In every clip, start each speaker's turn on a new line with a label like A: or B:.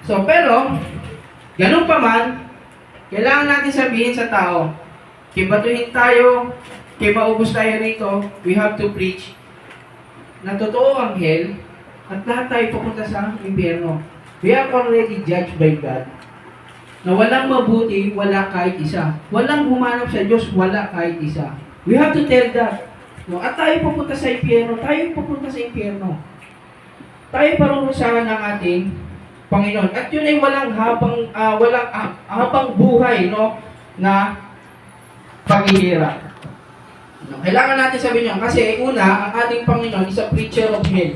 A: So, pero, ganun pa man, kailangan natin sabihin sa tao, kaya batuhin tayo, kaya maubos tayo rito, we have to preach na totoo ang hell, at lahat tayo pupunta sa impyerno. We are already judged by God. Na walang mabuti, wala kahit isa. Walang humanap sa Diyos, wala kahit isa. We have to tell that. No? At tayo pupunta sa impyerno, tayo pupunta sa impyerno. Tayo parurusahan ng ating Panginoon. At yun ay walang habang buhay, no, na paghihirap. No? Kailangan natin sabihin yun. Kasi una, ang ating Panginoon is a preacher of hell.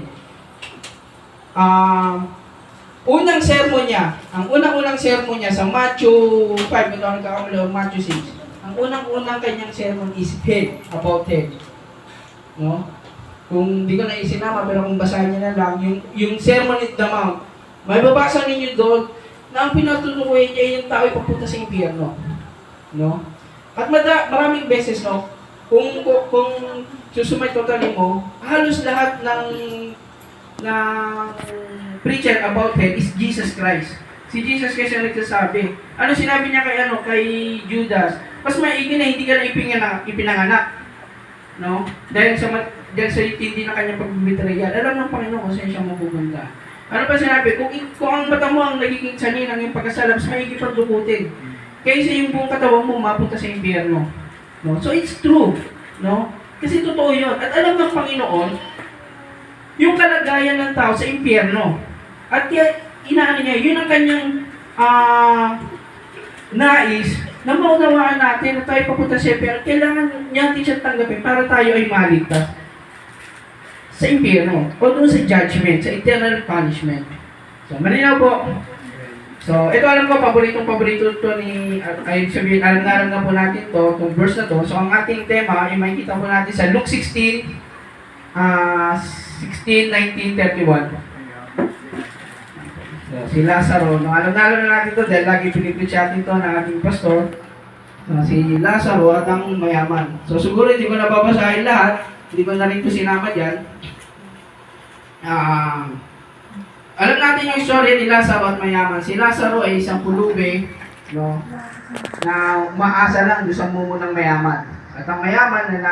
A: Unang sermon niya, ang unang-unang sermon niya sa Matthew 5, ito ang nagkakamali, o Matthew 6. Ang unang-unang kanyang sermon is hell, about hell. No? Kung di ko na isinama, pero kung basahin niyo na lang, yung Sermon at the Mount, may babasa ninyo doon na ang pinatutukoy niya yung tao ay papunta sa impyerno. No? At maraming beses, no, kung susumay totally mo, halos lahat ng preacher about hell is Jesus Christ. Si Jesus Christ ang nagsasabi. Ano sinabi niya kay Judas? Mas maigi na hindi ka na ipinanganak. No? Dahil sa itindi na kanyang pagbibitrayan. Alam ng Panginoon kung saan siya mapupunta. Ano pa sinabi? Kung ang mata mo ang nagiging sanin ng iyong pagkasala, mas maigi pang dukutin. Kaysa yung buong katawan mo mapunta sa impyerno. No? So it's true. No? Kasi totoo yun. At alam ng Panginoon, yung kalagayan ng tao sa impyerno. At inaano niya, yun ang kanyang nais na maunawaan natin na tayo papunta sa impyerno. Kailangan niya natin siya tanggapin para tayo ay maligtas sa impyerno o doon sa judgment, sa eternal punishment. So, malinaw po. So, ito alam ko, paborito to ni, ay sabihin, alam na po natin to, itong verse na to. So, ang ating tema ay makikita po natin sa Luke 16, 19:31. So, si Lazaro, alam na natin to dahil lagi pinipitch natin to ng ating pastor. Si Lazaro at ang mayaman. So, siguro hindi ko nababasahin lahat, hindi ko na rin ito sinama dyan. Alam natin yung story ni Lazaro at mayaman. Si Lazaro ay isang pulubi, no, na umaasa lang doon sa mumo ng mayaman. At ang mayaman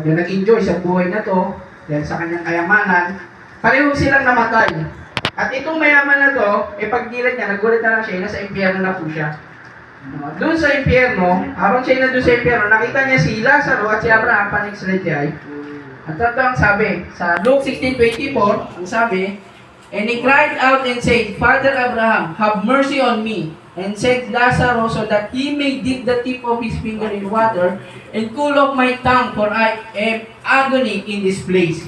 A: nag-enjoy sa buhay na to dahil sa kanyang kayamanan, pareho silang namatay. At itong mayaman na to, pagdilat niya, nagulat na lang siya, nasa impyerno na po siya. No, doon sa impyerno, habang siya na doon sa impyerno, nakita niya si Lazaro at si Abraham panikslay. At ito ang sabi, sa Luke 16:24, ang sabi, and he cried out and said, Father Abraham, have mercy on me, and send Lazarus so that he may dip the tip of his finger in water and cool off my tongue, for I am agony in this place.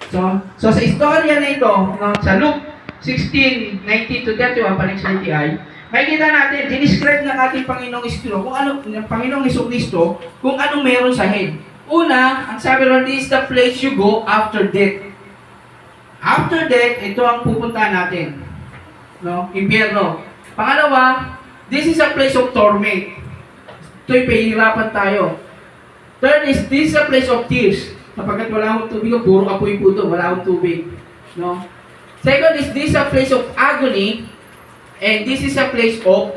A: So sa istorya na ito, no, sa Luke 16:19-31, panikslay, makikita natin, dinescribe ng ating Panginoong Kristo kung ano, ng Panginoong Kristo kung anong meron sa head. Una, ang sabi ron, this is the place you go after death. After death, ito ang pupuntahan natin. No? Impyerno. Pangalawa, this is a place of torment. Ito'y pahihirapan tayo. Third is, this is a place of tears. Sapagkat wala akong tubig, puro apoy po ito, wala akong tubig. No? Second is, this is a place of agony. And this is a place of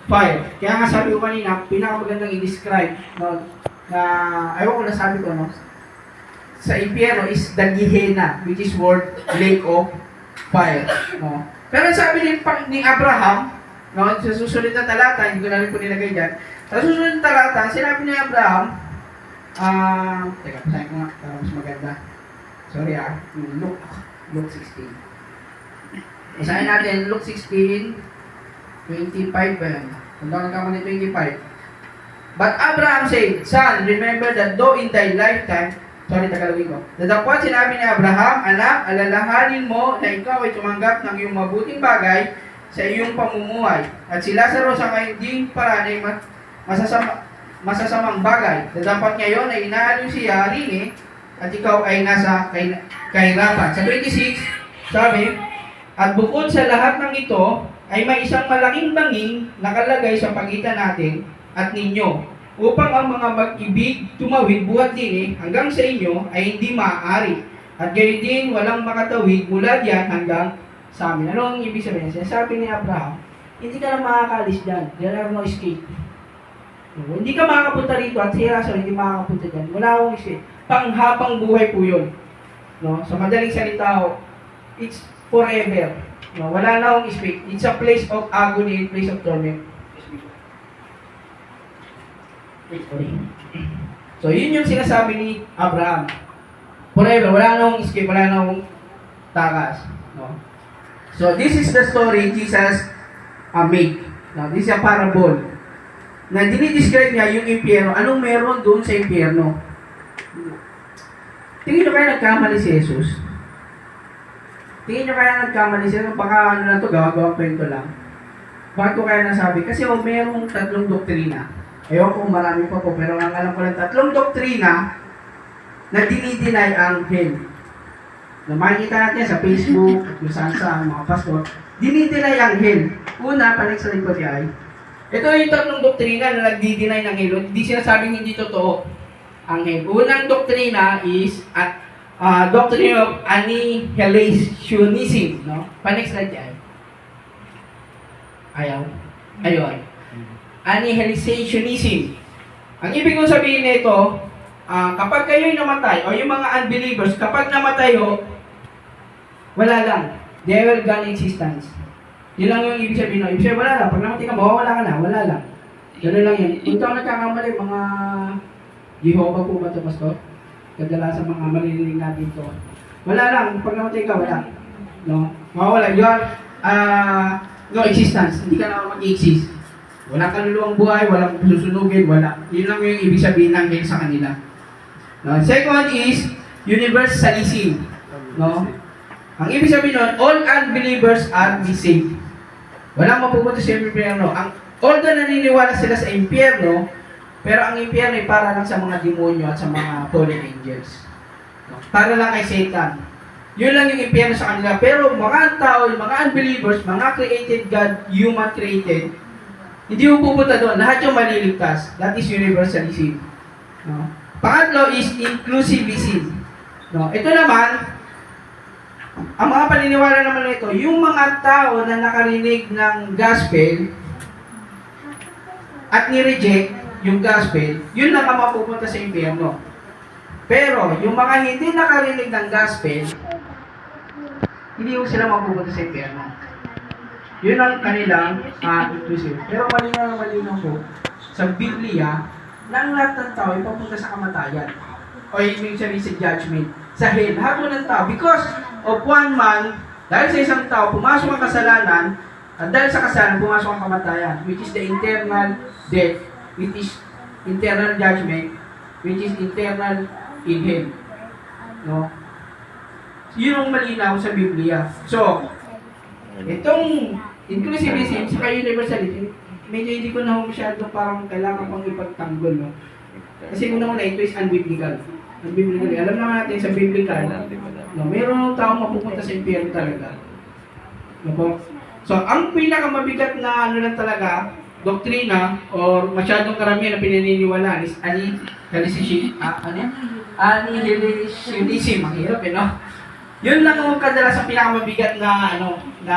A: fire. Kaya nga sabi ko kanina, pinakamagandang i-describe, no, na, ayaw ko na sabi ko, no, sa impyerno is the Gehenna, which is word lake of fire. No? Pero sabi ni Abraham, no, sa susunod na talata, hindi ko na rin po nilagay dyan, sa susunod na talata, sinabi ni Abraham, teka, tayo ko nga, para mas maganda. Sorry Luke 16. Basahin natin, Luke 16:25 ba yan? Kung daw nagkamali 25. But Abraham said, Son, remember that though in thy lifetime, Tagalogin ko, datapwat sinabi ni Abraham, anak, alalahanin mo na ikaw ay tumanggap ng iyong mabuting bagay sa iyong pamumuhay. At si Lazaro sa hindi paraan ay masasamang bagay. Dapat ngayon ay inaaliw siya rin at ikaw ay nasa kahirapan. Sa 26, sabi, at bukod sa lahat ng ito, ay may isang malaking banging nakalagay sa pagitan natin at ninyo, upang ang mga mag-ibig tumawid buhat din hanggang sa inyo ay hindi maaari. At gayon din, walang makatawid mula diyan hanggang sa amin. Ano ang ibig sabihin? Sinasabi ni Abraham, hindi ka na makakalis dyan. There are no escape. No, hindi ka makakapunta rito at si Lazaro hindi makakapunta dyan. Wala akong escape. Panghabang buhay po yun. No? Sa madaling salita ho, it's forever. No? Wala na akong escape. It's a place of agony, a place of torment. So, yun yung sinasabi ni Abraham. Forever, wala na akong escape, wala na akong takas. No? So, this is the story Jesus made. No? This is a parable. Na dinidescribe niya yung impyerno. Anong meron doon sa impyerno? Tingin nyo kaya nagkamali si Jesus? Tingin nyo kaya nagkamali si Jesus? Baka ano na ito, gawa-gawang kwento lang. Bakit ko kaya nasabi? Kasi merong 3 doktrina. Ewan ko marami pa po, pero ang alam ko lang 3 doktrina na dinideny ang hell. Na makikita natin sa Facebook, at kung saan sa mga pastor, dinideny ang hell. Una, panik sa likod ay, ito yung 3 doktrina na nagdi-deny ng hell. Hindi sinasabing hindi totoo ang hell. Unang doktrina is doctrine of annihilationism. No? Panik sa likod ay. Ayaw. Ayun. Annihilationism. Ang ibig kong sabihin nito, kapag kayo'y namatay, o yung mga unbelievers, kapag namatay ho, wala lang. They will gone existence. Yun lang yung ibig sabihin. Ibig sabihin, wala lang. Pag namatay ka, mawawala ka na. Wala lang. Ganun lang yun. Kung ito ang nagkakamali, mga Jehovah po ba ito, Pastor? Kadalasan mga maririnig natin ito. Wala lang. Pag namatay ka, wala. No? Mawawala. You are no existence. Hindi ka na mag-exist. Walang kaluluwang buhay, walang susunugin, wala. Yun lang yung ibig sabihin ng hell sa kanila. No? Second is universalism. No? Ang ibig sabihin nun, all unbelievers are saved. Walang mapupunta sa impyerno. Although naniniwala sila sa impyerno, pero ang impyerno ay para lang sa mga demonyo at sa mga fallen angels. No? Para lang kay Satan. Yun lang yung impyerno sa kanila. Pero mga tao, mga unbelievers, mga created God, human created, hindi mo pupunta doon. Lahat yung maliligtas. That is universalism. No? Pangatlo is inclusivism. No? Ito naman, ang mga paniniwala naman nito, yung mga tao na nakarinig ng gospel at ni-reject yung gospel, yun lang ang mapupunta sa impyerno. Pero, yung mga hindi nakarinig ng gospel, hindi yung sila mapupunta sa impyerno. Yun ang kanilang inclusive. Pero malinaw po, sa Biblia, na lahat ng tao ay papunta sa kamatayan. O yung sabihin sa judgment, sa hell. Lahat mo ng tao. Because of one man, dahil sa isang tao, pumasok ang kasalanan, at dahil sa kasalanan, pumasok ang kamatayan, which is the internal death, which is internal judgment, which is internal in hell. No? Yun ang malinaw sa Biblia. So, itong inclusivism sa universalism, medyo hindi ko na masyado parang kailangan pang ipagtanggol, no? Kasi una-una, ito is unbiblical. Unbiblical. Alam naman natin sa biblical, no, mayroon taong mapupunta sa impyerno talaga. No po? So, ang pinakamabigat na ano lang talaga, doktrina, or masyadong karamihan na pinaniniwalaan is annihilationism. Ang hirap no? Yun lang ang kadalasang pinakamabigat na na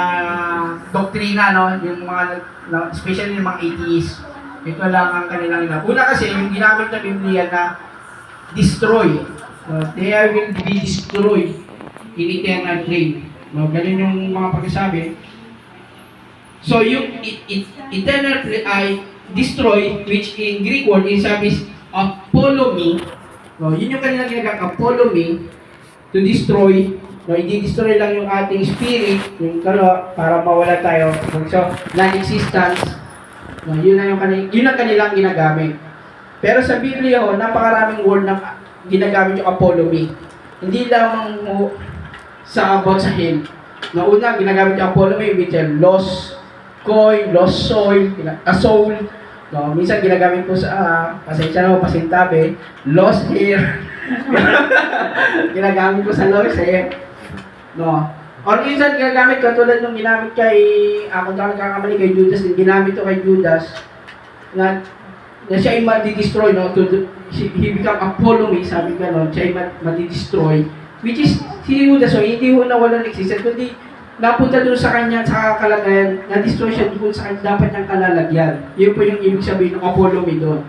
A: doktrina, no, yung mga especially yung mga atheists. Ito lang ang kanilang una kasi yung ginamit na Biblia na destroy. They will be destroyed in eternal flame. No, ganun yung mga pagkasabi. So yung eternal flame ay destroy, which in Greek word is apollomi. No, yun yung kanilang ginagawa, apollomi, to destroy. No, i-destroy lang yung ating spirit, yung para mawala tayo. So, non-existence. No, yun ang kanilang ginagamit. Pero sa Biblia, napakaraming word na ginagamit yung apollomi. Hindi lamang sa about sa hell. No, una, ginagamit yung apollomi, which is lost coin, lost soul, soul. No, minsan ginagamit ko sa, pasensya na pasintabi, lost hair. Ginagamit ko sa lost hair. No. Or minsan ginagamit ko tulad nung ginamit kay ako daw nagkakamali kay Judas, ginamit to kay Judas na siya ay madi-destroy, no, he become apollomi, sabi ka, no, siya ay madi-destroy Which is, si Judas, so hindi ho nawala ng existence, kundi napunta doon sa kanya, sa kalagayan, na-destroy siya doon sa kanya, dapat niyang kalalagyan. Yun po yung ibig sabihin ng Apollomy doon.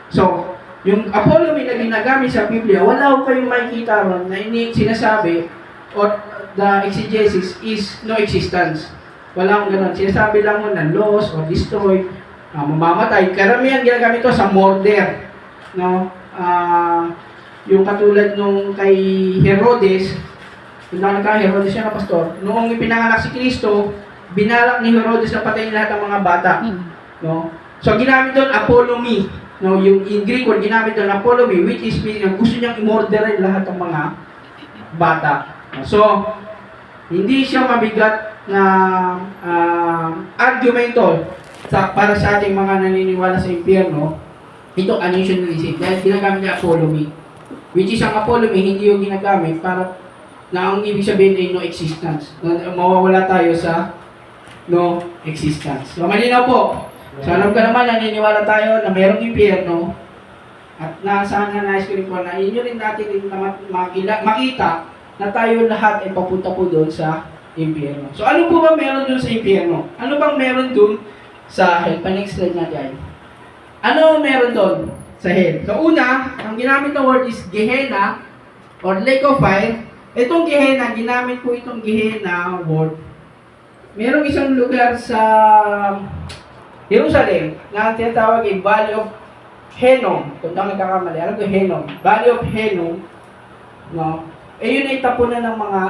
A: So, yung Apollomy na ginagamit sa Biblia, wala ko kayong makikita ron na sinasabi or the exegesis is no existence. Wala akong ganun. Sinasabi lang mo na loss or destroy, mamamatay. Karamihan ginagamit ito sa murder. No? Yung katulad nung kay Herodes, yung Herodes siya na pastor, noong ipinanganak si Kristo, binalak ni Herodes na patayin lahat ng mga bata. No? So, ginamit doon Apollomy. No, yung in Greek word ginamit doon Apollomy, which is gusto niyang i-murderin lahat ng mga bata. So, hindi siya mabigat na argumento para sa ating mga naniniwala sa impyerno. Ito annihilationism dahil ginagamit niya Apollomy. Which is ang Apollomy, hindi yung ginagamit para na ang ibig sabihin ay no existence. Mawawala tayo sa no existence. So, malinaw po. So, alam ka naman, naniniwala tayo na mayroong impyerno at nasaan na nais ko rin po na inyo rin natin makita na tayo lahat ay papunta po doon sa impyerno. So, ano po ba meron doon sa impyerno? Ano bang meron doon sa hell? Pa-next slide natin. Ano meron doon sa hell? So, una, ang ginamit na word is Gehenna or lake of fire. Itong Gehenna, ginamit po itong Gehenna word. Merong isang lugar sa Jerusalem na tinatawag ay Valley of Hinnom. Kung tama nagkakamali, alam ko Hinnom. Valley of Hinnom. No? Yun ay tapunan ng mga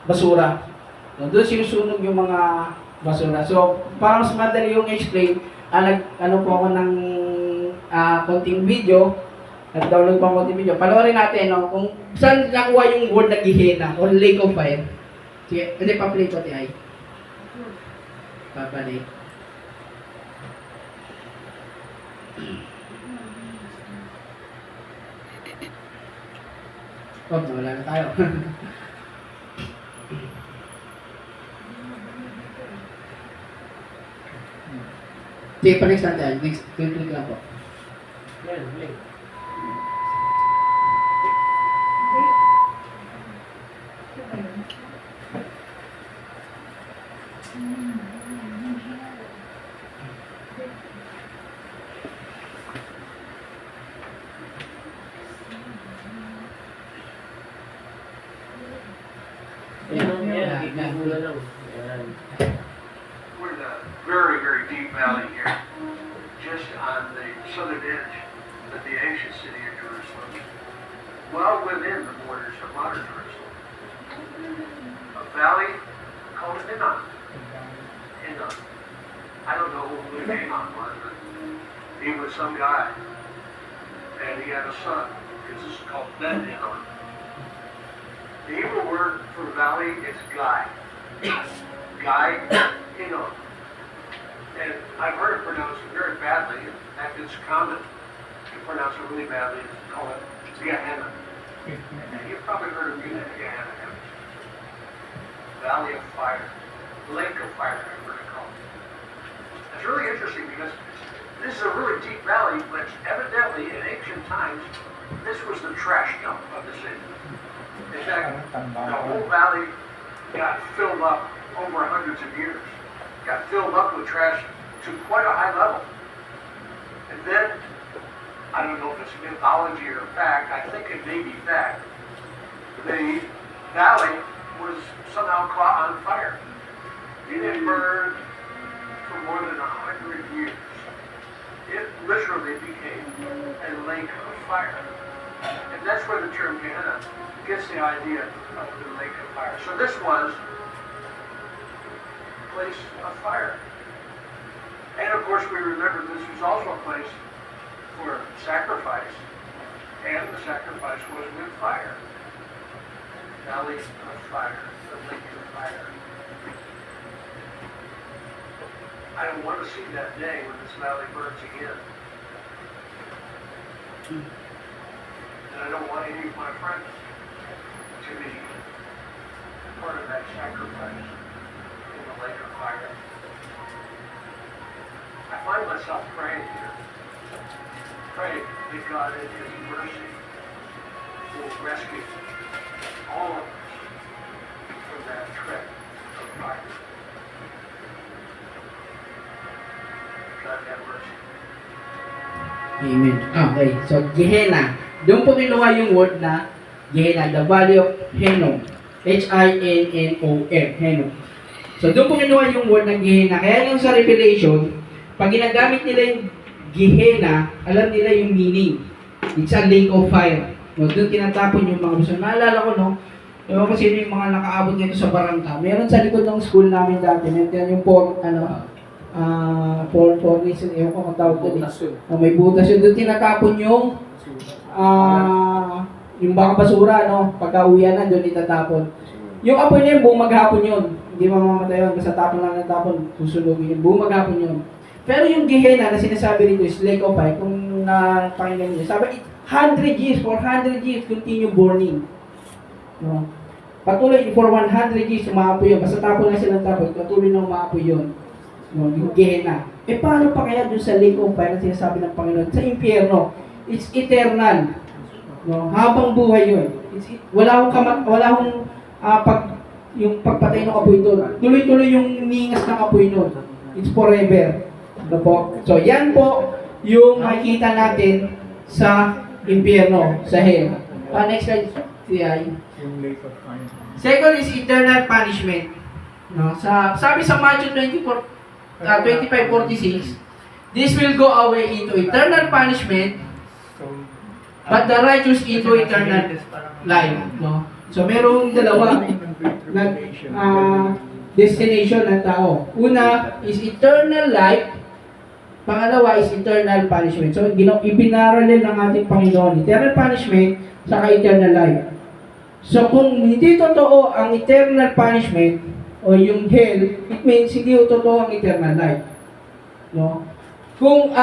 A: basura. No? Doon sinusunog yung mga basura. So, para mas madali yung explain, ano po ako ng konting video, nag-download po ako konting video. Panoorin natin, no? Kung saan nakuha yung word na Gehenna or lake of fire. Sige, hindi pa-play ko, Tiay. Pa-play. Oh, wala na tayo. Sige, pa-next natin. Next, click lang po.
B: Yan, link.
C: We're in a very, very deep valley here, just on the southern edge of the ancient city of Jerusalem, well within the borders of modern Jerusalem. A valley called Hinnom. Hinnom. I don't know who Hinnom was, but he was some guy, and he had a son. This is called Ben Hinnom. The Hebrew word for valley is Guy. Guy Hinnom. And I've heard it pronounced very badly. In fact, it's common to pronounce it really badly and call it Gehenna. And you've probably heard of Gehenna. Valley of Fire. Lake of Fire, I've heard it called. It's really interesting because this is a really deep valley, but evidently in ancient times, this was the trash dump of the city. In fact, the whole valley got filled up over hundreds of years. Got filled up with trash to quite a high level. And then, I don't know if it's mythology or fact, I think it may be fact, the valley was somehow caught on fire. It had burned for more than 100 years. It literally became a lake of fire. And that's where the term Gehenna gets the idea of the lake of fire. So this was a place of fire. And of course we remember this was also a place for sacrifice. And the sacrifice was with fire. Valley of fire, the lake of fire. I don't want to see that day when this valley burns again. And I don't want any of my friends to be part of that sacrifice in the lake of fire. I find myself praying here. Praying that God in His mercy will rescue all of us from that trip of fire. God have mercy.
A: Amen. Okay, so Gehenna. Doon po kinuha yung word na Gehenna, the valley of Hinnom. Hinnom. Hinnom. So doon po kinuha yung word na Gehenna. Kaya yung sa Revelation, pag ginagamit nila yung Gehenna, alam nila yung meaning. It's a lake of fire. No, doon tinatapon yung mga gusto. Naalala ko, no? Ewan ko sino yung mga nakaabot nito sa Barangka. Meron sa likod ng school namin dati. Meron yung fornice, ewan ko ang tawag doon. May butas yun. Doon tinatapon yung baka basura, no? Pagka-uwian na, doon itatapon. Yung apoy na yun, buong maghapon yun. Hindi mamamatay yun, basta tapon lang ng tapon, susunugin yun. Buong maghapon yun. Pero yung Gehenna na sinasabi rito is lake of fire, kung napakinggan niyo, sabi, 100 years, for 100 years, continue burning. No? Patuloy, for 100 years, umaapoy yun. Basta tapon na silang tapon, patuloy na umaapoy yun. No? Yung Gehenna. Paano pa kaya dun sa lake of fire na sinasabi ng Panginoon? Sa impyerno, it's eternal. No? Habang buhay yun. Wala akong yung pagpatay ng apoy doon. Tuloy-tuloy yung ningas ng apoy doon. It's forever. No po? So, yan po yung makikita natin sa impyerno, sa hell. Next slide. Second is eternal punishment. No? Sabi sa Matthew 25:46, this will go away into eternal punishment, but the righteous into eternal life. No? So, merong dalawa na destination ng tao. Una is eternal life, pangalawa is eternal punishment. So, ipinaralel ng ating Panginoon, eternal punishment, saka eternal life. So, kung hindi totoo ang eternal punishment, o yung hell, it means hindi totoo ang eternal life. No? Kung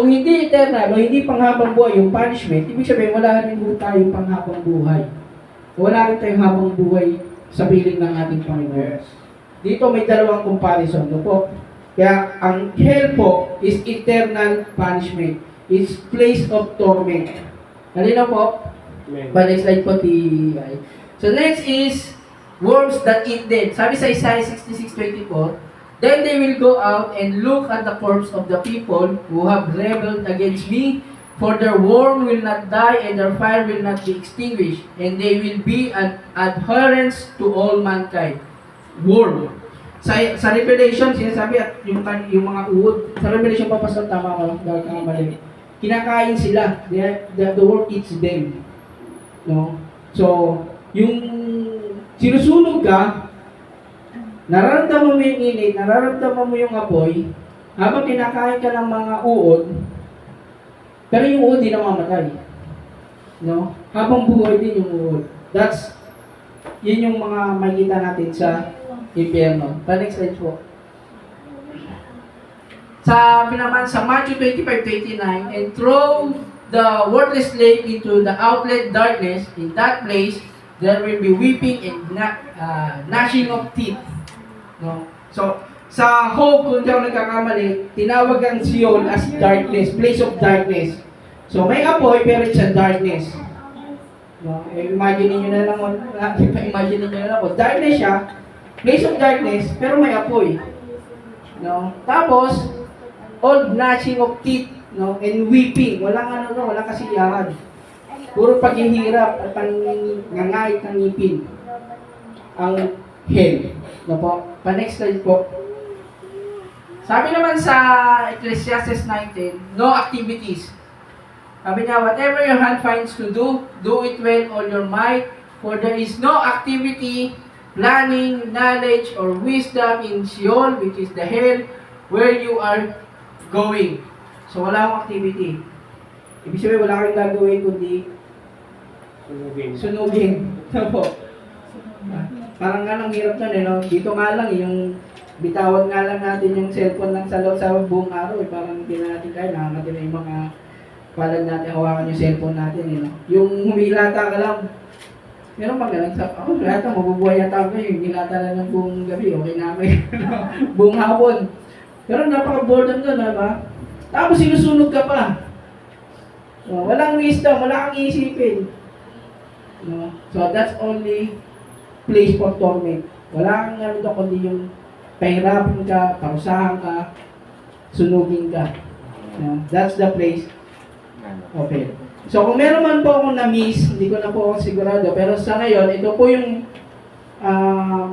A: hindi eternal, o hindi panghabang buhay yung punishment, ibig sabihin, wala rin po tayong panghabang buhay. Wala rin tayong habang buhay sa piling ng ating Panginoon. Dito may dalawang comparison. No po? Kaya ang hell po is eternal punishment. It's place of torment. Halina po. Next slide po, T.I. So next is worms that eat dead. Sabi sa Isaiah 66:24, then they will go out and look at the corpse of the people who have rebelled against me, for their worm will not die and their fire will not be extinguished, and they will be an adherence to all mankind. Worm. Sa Revelation, sinasabi at yung mga uod, sa Revelation papasok, tama ko, dahil kang mali. Kinakain sila. The worm eats them. No? So, yung sinusunog ka, nararamdaman mo yung init, nararamdaman mo yung apoy, habang kinakain ka ng mga uod, pero yung uod di namamatay. No? Habang buhay din yung uod. Yun yung mga makikita natin sa impyerno. Next slide po. Sabi naman sa Matthew 25:29, and throw the worthless slave into the outlet darkness. In that place, there will be weeping and gnashing of teeth. No? So, sa Job, kung di ako nagkakamali, tinawag ang Sheol as darkness, place of darkness. So, may apoy, pero it's a darkness. No? Imagine niyo na lang, darkness siya, place of darkness, pero may apoy. No? Tapos, all gnashing of teeth, no? And weeping. Walang walang kasiyahan. Puro paghihirap at pangangait ng ngipin. Ang hell. No po? Pa-next slide po. Sabi naman sa Ecclesiastes 19, no activities. Sabi niya, whatever your hand finds to do, do it well all your might, for there is no activity, planning, knowledge, or wisdom in Sheol, which is the hell, where you are going. So, wala akong activity. Ibig sabihin, wala kang gagawin kundi sunugin. Po. Parang nga lang hirap na no? Dito nga lang, yung bitawan nga lang natin yung cellphone lang sa buong araw. Parang hindi na natin kaya, nakakatin na yung mga palad natin, hawakan yung cellphone natin. No? Yung humilata ka lang, meron pa ganun sa, lahat ang mabubuhay yata ako yung humilata lang ng buong gabi, okay na kami. Buong hapon. Pero napaka-boredom doon, ba? Tapos sinusunog ka pa. So, walang wisdom, wala kang isipin. No? So that's only place for torment. Wala kang ano doon kundi yung pahirapan ka, parusahan ka, sunugin ka. No? That's the place of hell. So kung meron man po akong na-miss, hindi ko na po ako sigurado, pero sa ngayon, ito po yung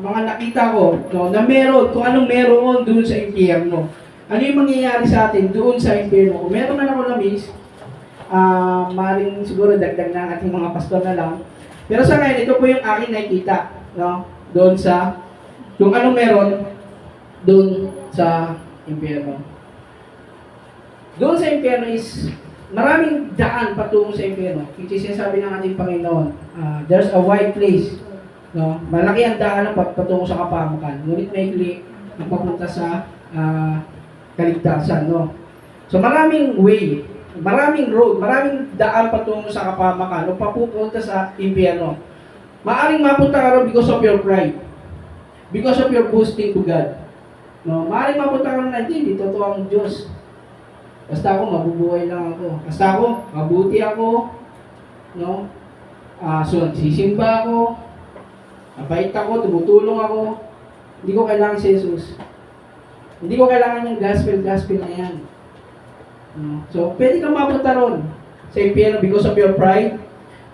A: mga nakita ko, no, na meron, kung anong meron doon sa impyerno. Ano yung mangyayari sa atin doon sa impyerno? Kung meron man ako na-miss, maaaring siguro dagdag na ating mga pastor na lang. Pero sa ngayon, ito po yung aking nakikita, no, doon sa, kung anong meron doon sa impyerno. Doon sa impyerno is, maraming daan patungo sa impyerno. Which is sinasabi ng ating Panginoon, there's a wide place. No? Malaki ang daan patungo sa kapamakan. Ngunit maikli ang papunta sa kaligtasan. No? So maraming way, maraming road, maraming daan patungo sa kapamakan o papupunta sa impyerno. Maaring mapunta ka rin because of your pride. Because of your boasting to God. No? Maaring mapunta ka rin na hindi totoo ang Diyos. Basta ako, mabubuhay lang ako. Basta ako, mabuti ako. No? So, sisimba ako. Mabait ako, tumutulong ako. Hindi ko kailangan si Jesus. Hindi ko kailangan yung gospel na yan. No? So, pwede kang mapunta ron sa impyerno because of your pride.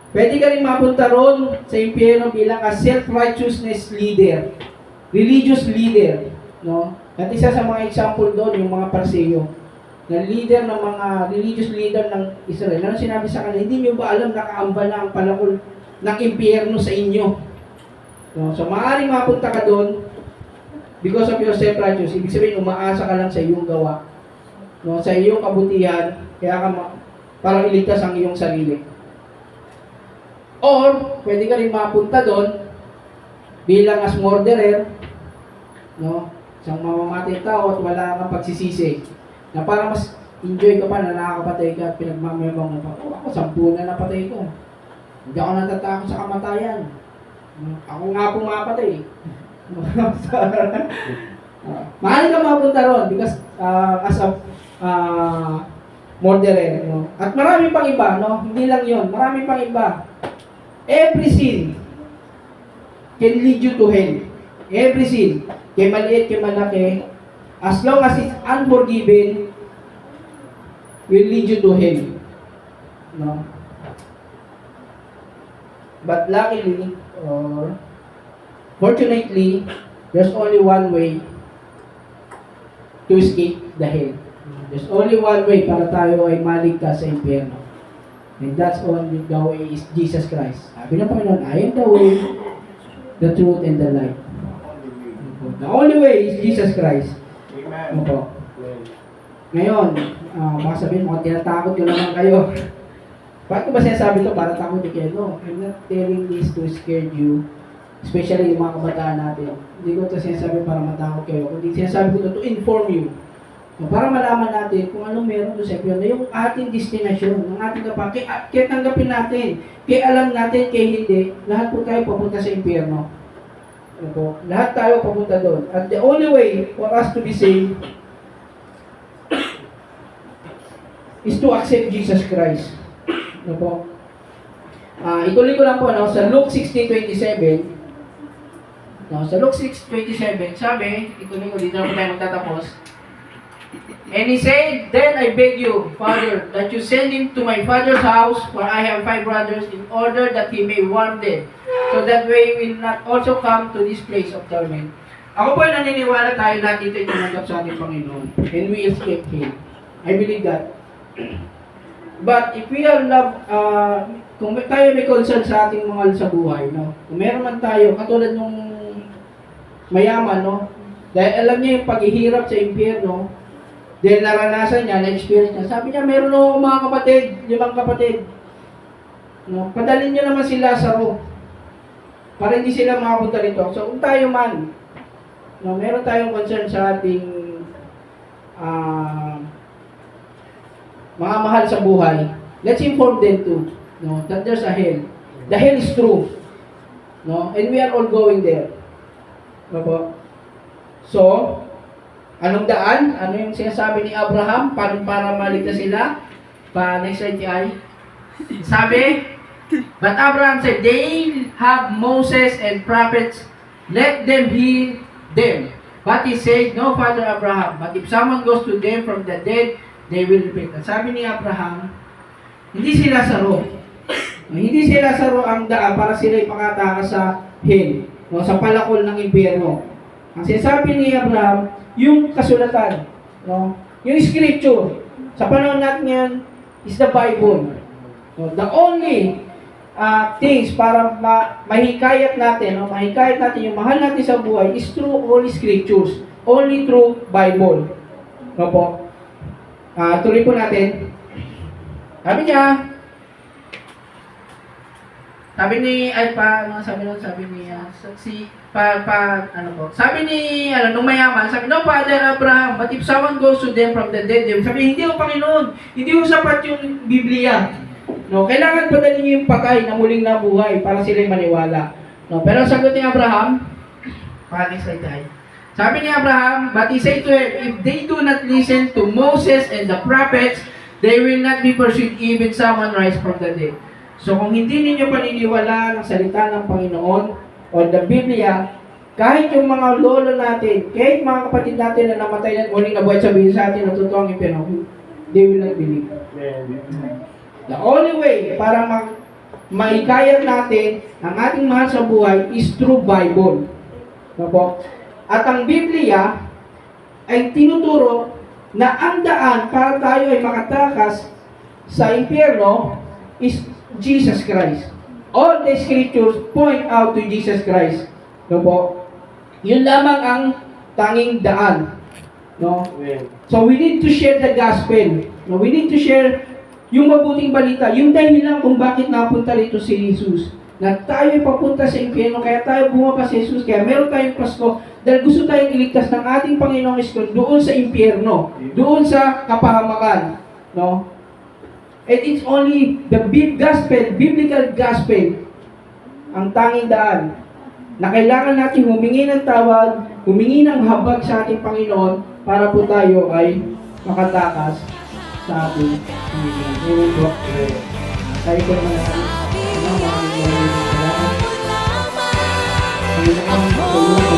A: Pwede ka rin mapunta ron sa impyerno bilang a self-righteousness leader. Religious leader. No? At isa sa mga example doon, yung mga Pariseo. Na leader ng mga religious leader ng Israel. Ano sinabi sa kanila? Hindi nyo ba alam nakaambal na ang palakol ng impyerno sa inyo? No? So, maaaring mapunta ka doon because of your self-righteous. Ibig sabihin, umaasa ka lang sa iyong gawa. No? Sa iyong kabutihan, kaya ka parang iligtas ang iyong sarili. Or, pwede ka rin mapunta doon bilang as murderer, no? Isang mamamatay tao at wala kang pagsisisi. Na para mas enjoy ka pa na nakakapatay ka at pinagmamayabang mo pa. Ako, 10 na napatay ko. Hindi ako natatakot sa kamatayan. Ako nga pumapatay. Mahal ka mapunta ron because as a murderer. No? At marami pang iba, no? Hindi lang yon, marami pang iba. Every sin can lead you to hell. Every sin, kay maliit, kay malaki, as long as it's unforgiven, will lead you to hell. No? But luckily, or fortunately, there's only one way to escape the hell. There's only one way para tayo ay maligtas sa impyerno. And that's only the way is Jesus Christ. Sabi ng Panginoon, I am the way, the truth, and the life. The only way is Jesus Christ.
B: Amen.
A: Opo. Ngayon, baka sabihin mo, tinatakot ko naman kayo. Bakit ko ba sinasabi ito para takot kayo? No, I'm not telling this to scare you. Especially yung mga kabataan natin. Hindi ko ito sinasabi para matakot kayo. Kundi sinasabi ko ito to inform you. Para malaman natin kung anong meron doon sa impyerno, yung ating destinasyon, ng ating kapag, kaya tanggapin natin, kaya alam natin, kaya hindi, lahat po tayo papunta sa impyerno. Opo. Lahat tayo papunta doon. At the only way for us to be saved is to accept Jesus Christ. Opo. Ituloy ko lang po, no, sa Luke 16:27. No, sa Luke 6:27, sabi, ituloy ko, dito na po tayo magtatapos. And he said, Then I beg you, Father, that you send him to my father's house, for I have 5 brothers, in order that he may warn them, so that way we will not also come to this place of torment. Ako po ay naniniwala tayo lahat dito ay tumanggap sa ating Panginoon, and we escape him. I believe that. But if we are love, kung tayo may concern sa ating mga sa buhay, no? Kung meron man tayo, katulad nung mayaman, no? Dahil alam niya yung paghihirap sa impyerno, dahil naranasan niya, na-experience niya. Sabi niya, meron ako mga kapatid, 5 kapatid. No? Padalin niyo naman si Lazaro para hindi sila makapunta rito. So, kung tayo man, no, meron tayong concern sa ating mga mahal sa buhay, let's inform them too, no, that there's a hell. The hell is true. No? And we are all going there. No? So, anong daan? Ano yung sinasabi ni Abraham para maligtas sila? Next slide ay. Sabi, But Abraham said, they have Moses and prophets, let them hear them. But he said, no, Father Abraham, but if someone goes to them from the dead, they will repent. At sabi ni Abraham, hindi si Lazaro. Hindi si Lazaro ang daan para sila ipakatakas sa hell, no, sa palakol ng impyerno. Ang sinasabi ni Abraham, yung kasulatan, no, yung scripture, sa panahon natin yan, is the Bible. No, the only things para mahikayat natin, no, mahikayat natin yung mahal natin sa buhay is through Holy Scriptures, only through Bible. No po? Tuloy po natin. Sabi niya, sabi ni nung mayaman, sabi, no, Father Abraham, but if someone goes to them from the dead, sabi, hindi ho, Panginoon, hindi ho sapat yung Biblia. No, kailangan padalhin niyo yung patay na muling nabuhay para sila'y maniwala. No, pero sagot ni Abraham, sabi ni Abraham, but he said to him, if they do not listen to Moses and the prophets, they will not be pursued even someone rise from the dead. So kung hindi ninyo paniniwala ng salita ng Panginoon o the Biblia, kahit yung mga lolo natin, kahit mga kapatid natin na namatay at muling nabuhay, sabihin sa atin na totoo ang impyerno, they will not believe. The only way para maikayat natin ang ating mahal sa buhay is through Bible. No? At ang Biblia ay tinuturo na ang daan para tayo ay makatakas sa impyerno is Jesus Christ. All the scriptures point out to Jesus Christ. No po? Yun lamang ang tanging daan. No? So we need to share the gospel. No? We need to share yung mabuting balita, yung dahilan kung bakit napunta rito si Jesus. Na tayo ay papunta sa impyerno, kaya tayo bumaba sa Jesus, kaya meron tayong Pasko, dahil gusto tayong iligtas ng ating Panginoong Isko doon sa impyerno, doon sa kapahamakan. No? And it's only the gospel, biblical gospel, ang tanging daan na kailangan natin humingi ng tawad, humingi ng habag sa ating Panginoon para po tayo ay makatakas sa ating Panginoon. Tayo po naman natin. Panginoon, tulungan